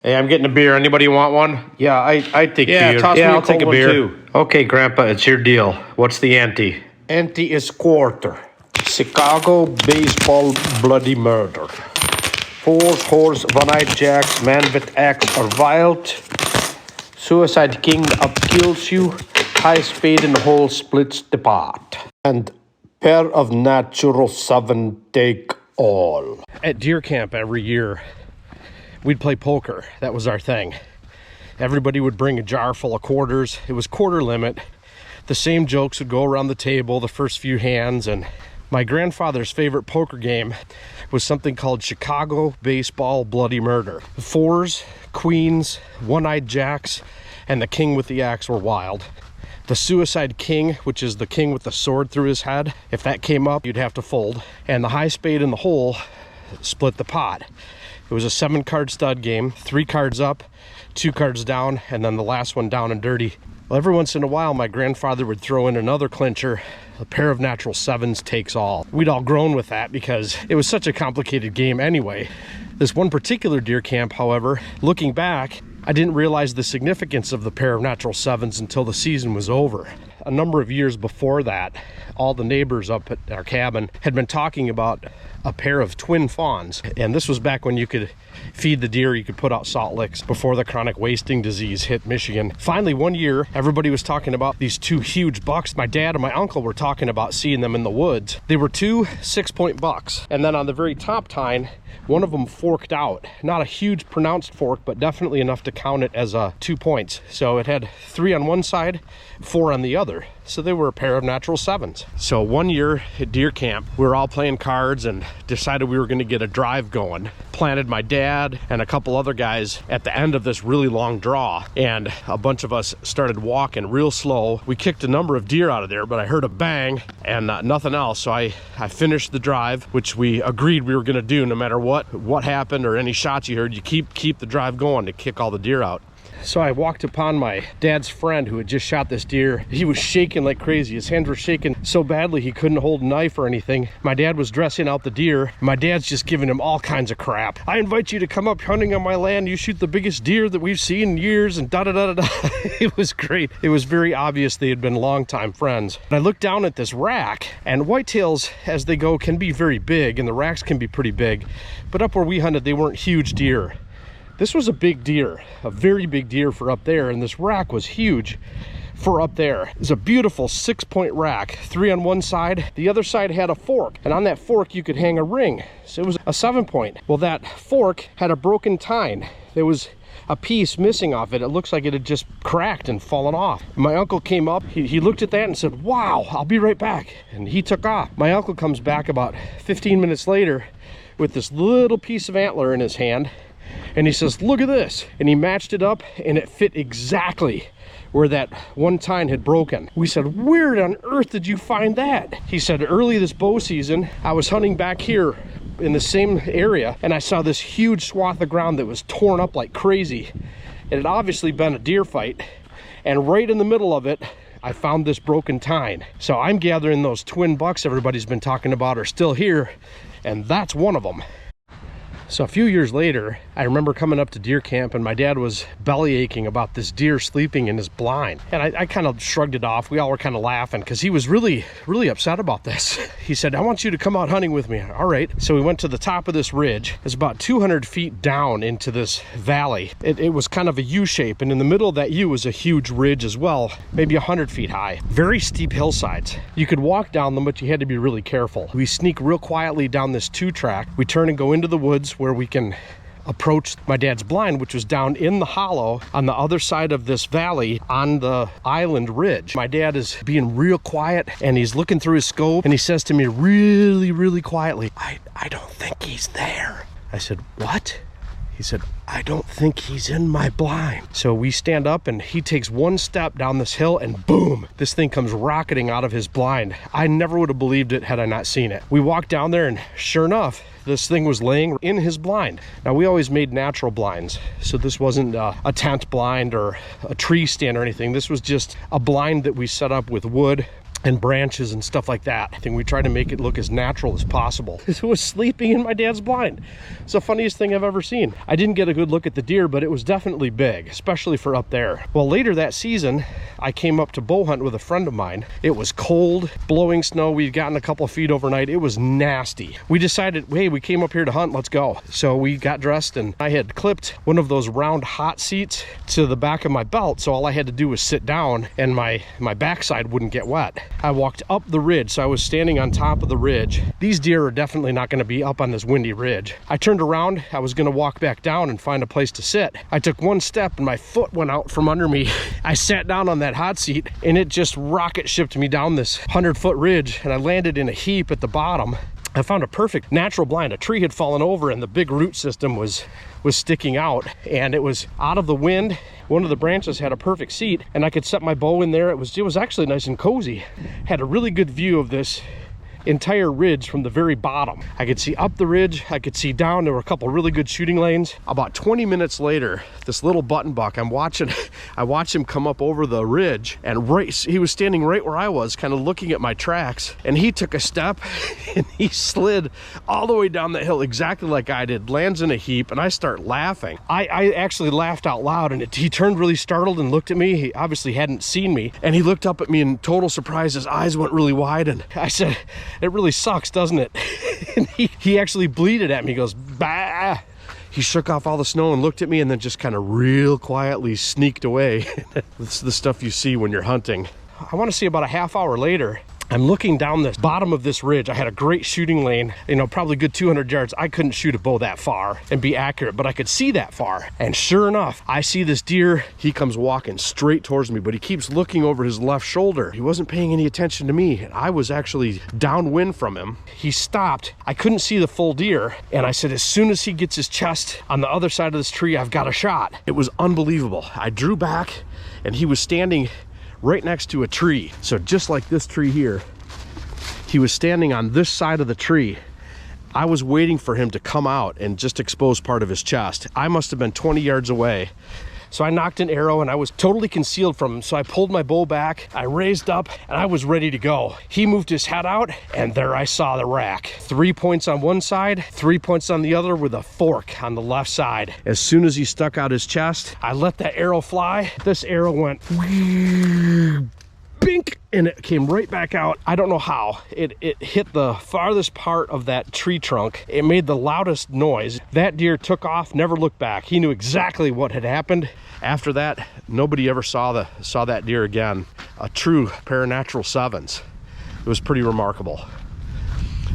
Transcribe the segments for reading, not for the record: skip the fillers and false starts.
Hey, I'm getting a beer. Anybody want one? Yeah, I take beer. Toss me I'll take a cold one, beer. too. Okay, Grandpa, it's your deal. What's the ante? Ante is quarter. Chicago baseball bloody murder. Horse, one-eyed jacks, man with axe or wild. Suicide king up kills you. High spade in the hole splits the pot. And pair of natural seven take all. At deer camp every year, we'd play poker. That was our thing. Everybody would bring a jar full of quarters. It was quarter limit. The same jokes would go around the table the first few hands, and my grandfather's favorite poker game was something called Chicago Baseball Bloody Murder. Fours, queens, one-eyed jacks, and the king with the axe were wild. The suicide king, which is the king with the sword through his head, if that came up, you'd have to fold. And the high spade in the hole split the pot. It was a 7-card stud game, 3 cards up, 2 cards down, and then the last one down and dirty. Well, every once in a while, my grandfather would throw in another clincher. A pair of natural sevens takes all. We'd all grown with that because it was such a complicated game anyway. This one particular deer camp, however, looking back, I didn't realize the significance of the pair of natural sevens until the season was over. A number of years before that, all the neighbors up at our cabin had been talking about a pair of twin fawns, and this was back when you could feed the deer, you could put out salt licks before the chronic wasting disease hit Michigan. Finally, one year, everybody was talking about these 2 huge bucks. My dad and my uncle were talking about seeing them in the woods. They were 2 6-point bucks, and then on the very top tine, one of them forked out. Not a huge pronounced fork, but definitely enough to count it as 2 points. So it had 3 on one side, 4 on the other. So they were a pair of natural sevens. So one year at deer camp, we were all playing cards and decided we were going to get a drive going. Planted my dad and a couple other guys at the end of this really long draw, and a bunch of us started walking real slow. We kicked a number of deer out of there, but I heard a bang and nothing else. So I finished the drive, which we agreed we were going to do no matter what happened or any shots you heard. You keep the drive going to kick all the deer out. So I walked upon my dad's friend who had just shot this deer. He was shaking like crazy. His hands were shaking so badly he couldn't hold a knife or anything. My dad was dressing out the deer. My dad's just giving him all kinds of crap. I invite you to come up hunting on my land. You shoot the biggest deer that we've seen in years, and da-da-da-da-da. It was great. It was very obvious they had been longtime friends. And I looked down at this rack, and whitetails, as they go, can be very big, and the racks can be pretty big. But up where we hunted, they weren't huge deer. This was a big deer, a very big deer for up there, and this rack was huge for up there. It was a beautiful 6-point rack, 3 on one side. The other side had a fork, and on that fork you could hang a ring. So it was a 7-point. Well, that fork had a broken tine. There was a piece missing off it. It looks like it had just cracked and fallen off. My uncle came up, he looked at that and said, "Wow, I'll be right back." And he took off. My uncle comes back about 15 minutes later with this little piece of antler in his hand, and he says, "Look at this." And he matched it up, and it fit exactly where that one tine had broken. We said, "Where on earth did you find that?" He said, "Early this bow season, I was hunting back here in the same area, and I saw this huge swath of ground that was torn up like crazy. It had obviously been a deer fight, and right in the middle of it, I found this broken tine." So I'm gathering those twin bucks everybody's been talking about are still here, and that's one of them. So a few years later, I remember coming up to deer camp, and my dad was belly aching about this deer sleeping in his blind. And I kind of shrugged it off. We all were kind of laughing because he was really upset about this. He said, "I want you to come out hunting with me." All right. So we went to the top of this ridge. It's about 200 feet down into this valley. It was kind of a U shape, and in the middle of that U was a huge ridge as well, maybe 100 feet high. Very steep hillsides. You could walk down them, but you had to be really careful. We sneak real quietly down this 2-track. We turn and go into the woods where we can approach my dad's blind, which was down in the hollow on the other side of this valley on the island ridge. My dad is being real quiet, and he's looking through his scope, and he says to me really quietly, I don't think he's there." I said, "What?" He said, "I don't think he's in my blind." So we stand up, and he takes one step down this hill, and boom, this thing comes rocketing out of his blind. I never would have believed it had I not seen it. We walked down there, and sure enough, this thing was laying in his blind. Now, we always made natural blinds, so this wasn't a tent blind or a tree stand or anything. This was just a blind that we set up with wood and branches and stuff like that. I think we tried to make it look as natural as possible. It was sleeping in my dad's blind. It's the funniest thing I've ever seen. I didn't get a good look at the deer, but it was definitely big, especially for up there. Well, later that season, I came up to bow hunt with a friend of mine. It was cold, blowing snow. We'd gotten a couple of feet overnight. It was nasty. We decided, hey, we came up here to hunt, let's go. So we got dressed, and I had clipped one of those round hot seats to the back of my belt, so all I had to do was sit down and my backside wouldn't get wet. I walked up the ridge, so I was standing on top of the ridge. These deer are definitely not going to be up on this windy ridge. I turned around, I was going to walk back down and find a place to sit. I took one step and my foot went out from under me. I sat down on that hot seat and it just rocket shipped me down this 100-foot ridge, and I landed in a heap at the bottom. I found a perfect natural blind. A tree had fallen over and the big root system was sticking out, and it was out of the wind. One of the branches had a perfect seat and I could set my bow in there. It was actually nice and cozy. Had a really good view of this entire ridge from the very bottom. I could see up the ridge, I could see down. There were a couple really good shooting lanes. About 20 minutes later, this little button buck, I watched him come up over the ridge, and he was standing right where I was, kind of looking at my tracks, and he took a step and he slid all the way down the hill exactly like I did, lands in a heap, and I start laughing. I actually laughed out loud, and he turned really startled and looked at me. He obviously hadn't seen me, and he looked up at me in total surprise. His eyes went really wide, and I said, "It really sucks, doesn't it?" And he actually bleated at me. He goes, "Bah." He shook off all the snow and looked at me, and then just kind of real quietly sneaked away. This is the stuff you see when you're hunting. I want to see about a half hour later. I'm looking down the bottom of this ridge. I had a great shooting lane, probably good 200 yards. I couldn't shoot a bow that far and be accurate, but I could see that far. And sure enough, I see this deer. He comes walking straight towards me, but he keeps looking over his left shoulder. He wasn't paying any attention to me. I was actually downwind from him. He stopped. I couldn't see the full deer. And I said, as soon as he gets his chest on the other side of this tree, I've got a shot. It was unbelievable. I drew back, and he was standing right next to a tree. So just like this tree here, he was standing on this side of the tree. I was waiting for him to come out and just expose part of his chest. I must have been 20 yards away. So I knocked an arrow, and I was totally concealed from him. So I pulled my bow back, I raised up, and I was ready to go. He moved his head out, and there I saw the rack. 3 points on one side, 3 points on the other, with a fork on the left side. As soon as he stuck out his chest, I let that arrow fly. This arrow went bink, and it came right back out. I don't know how. It hit the farthest part of that tree trunk. It made the loudest noise. That deer took off, never looked back. He knew exactly what had happened. After that, nobody ever saw that deer again. A true pair of natural sevens. It was pretty remarkable.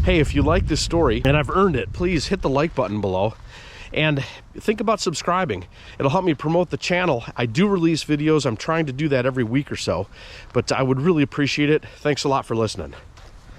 Hey, if you like this story, and I've earned it, please hit the like button below. And think about subscribing. It'll help me promote the channel. I do release videos. I'm trying to do that every week or so, but I would really appreciate it. Thanks a lot for listening.